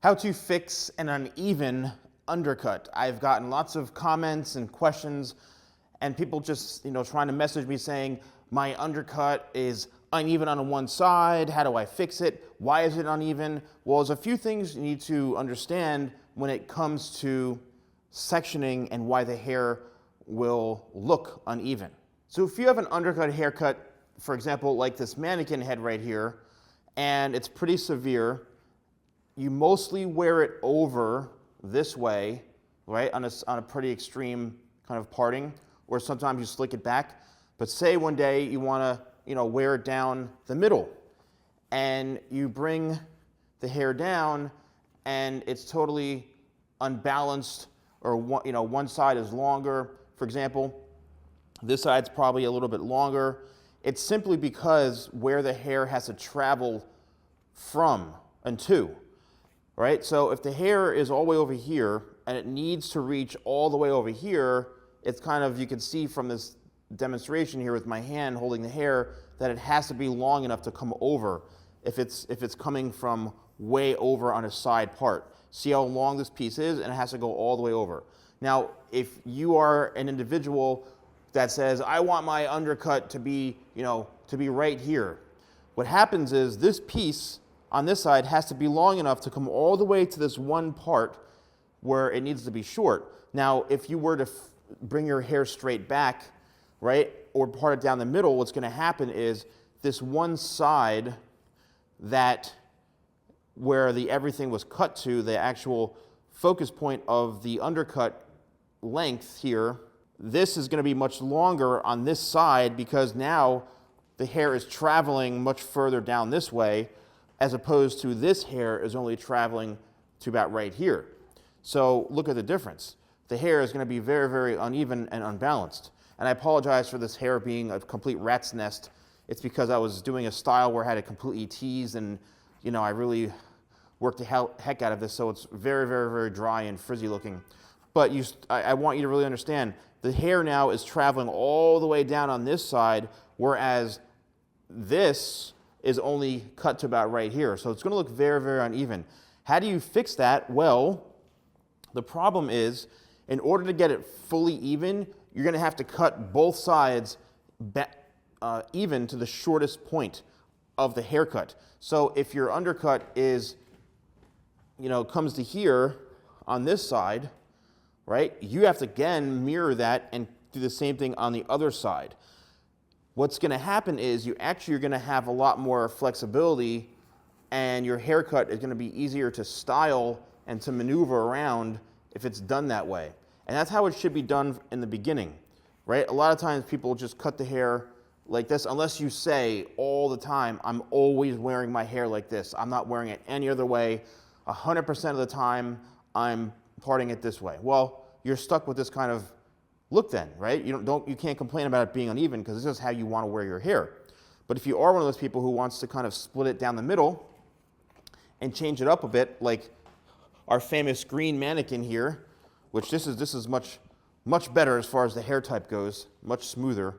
How to fix an uneven undercut. I've gotten lots of comments and questions and people just, trying to message me saying, my undercut is uneven on one side. How do I fix it? Why is it uneven? Well, there's a few things you need to understand when it comes to sectioning and why the hair will look uneven. So if you have an undercut haircut, for example, like this mannequin head right here, and it's pretty severe, you mostly wear it over this way, right, on a pretty extreme kind of parting, or sometimes you slick it back. But say one day you want to, wear it down the middle, and you bring the hair down, and it's totally unbalanced, or one side is longer. For example, this side's probably a little bit longer. It's simply because where the hair has to travel from and to. Right? So if the hair is all the way over here and it needs to reach all the way over here, it's kind of, you can see from this demonstration here with my hand holding the hair, that it has to be long enough to come over if it's coming from way over on a side part. See how long this piece is, and it has to go all the way over. Now, if you are an individual that says, I want my undercut to be, to be right here, what happens is this piece on this side has to be long enough to come all the way to this one part where it needs to be short. Now, if you were to bring your hair straight back, right, or part it down the middle, what's going to happen is this one side that where everything was cut to, the actual focus point of the undercut length here, this is going to be much longer on this side because now the hair is traveling much further down this way, as opposed to this hair is only traveling to about right here. So look at the difference. The hair is going to be very, very uneven and unbalanced. And I apologize for this hair being a complete rat's nest. It's because I was doing a style where I had it completely teased, and I really worked the heck out of this, so it's very, very, very dry and frizzy looking. But I want you to really understand, the hair now is traveling all the way down on this side, whereas this is only cut to about right here. So it's going to look very, very uneven. How do you fix that? Well, the problem is, in order to get it fully even, you're going to have to cut both sides even to the shortest point of the haircut. So if your undercut is, comes to here on this side, right, you have to again mirror that and do the same thing on the other side. What's going to happen is you're going to have a lot more flexibility, and your haircut is going to be easier to style and to maneuver around if it's done that way. And that's how it should be done in the beginning, right? A lot of times people just cut the hair like this, unless you say all the time, I'm always wearing my hair like this. I'm not wearing it any other way. 100% of the time, I'm parting it this way. Well, you're stuck with this kind of look then, right? You can't complain about it being uneven because this is how you want to wear your hair. But if you are one of those people who wants to kind of split it down the middle and change it up a bit, like our famous green mannequin here, which this is much better as far as the hair type goes, much smoother.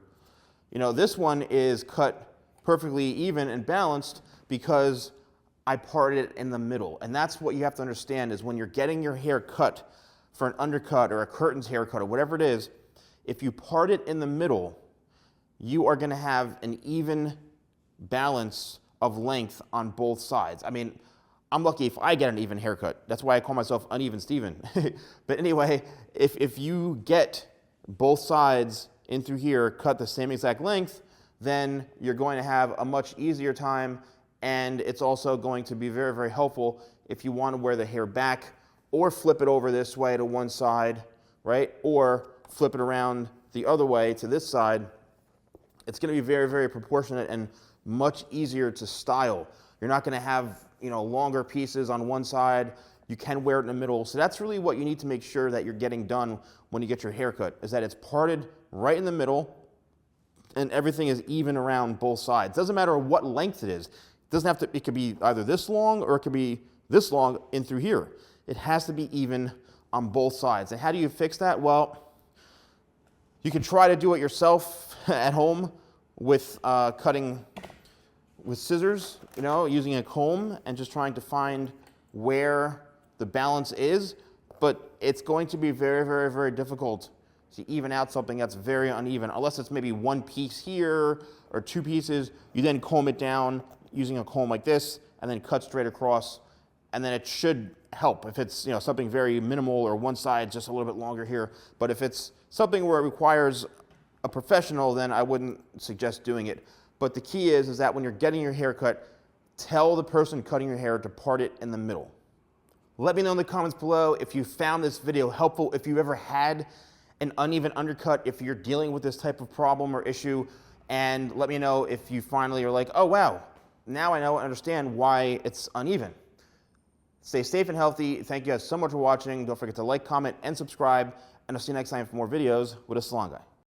This one is cut perfectly even and balanced because I parted it in the middle. And that's what you have to understand, is when you're getting your hair cut for an undercut or a curtains haircut or whatever it is, if you part it in the middle, you are going to have an even balance of length on both sides. I mean, I'm lucky if I get an even haircut. That's why I call myself Uneven Steven. But anyway, if you get both sides in through here cut the same exact length, then you're going to have a much easier time, and it's also going to be very, very helpful if you want to wear the hair back or flip it over this way to one side, right? Or flip it around the other way to this side. It's going to be very, very proportionate and much easier to style. You're not going to have, longer pieces on one side. You can wear it in the middle. So that's really what you need to make sure that you're getting done when you get your haircut, is that it's parted right in the middle and everything is even around both sides. Doesn't matter what length it is. It doesn't have to, it could be either this long or it could be this long in through here. It has to be even on both sides. And how do you fix that? Well, you can try to do it yourself at home with cutting with scissors, using a comb and just trying to find where the balance is, but it's going to be very, very, very difficult to even out something that's very uneven, unless it's maybe one piece here or two pieces. You then comb it down using a comb like this, and then cut straight across, and then it should help. If it's something very minimal or one side just a little bit longer here, but if it's something where it requires a professional, then I wouldn't suggest doing it. But the key is that when you're getting your hair cut, tell the person cutting your hair to part it in the middle. Let me know in the comments below if you found this video helpful, if you've ever had an uneven undercut, if you're dealing with this type of problem or issue, and let me know if you finally are like, oh wow, now I know and understand why it's uneven. Stay safe and healthy. Thank you guys so much for watching. Don't forget to like, comment, and subscribe, and I'll see you next time for more videos with a Salon Guy.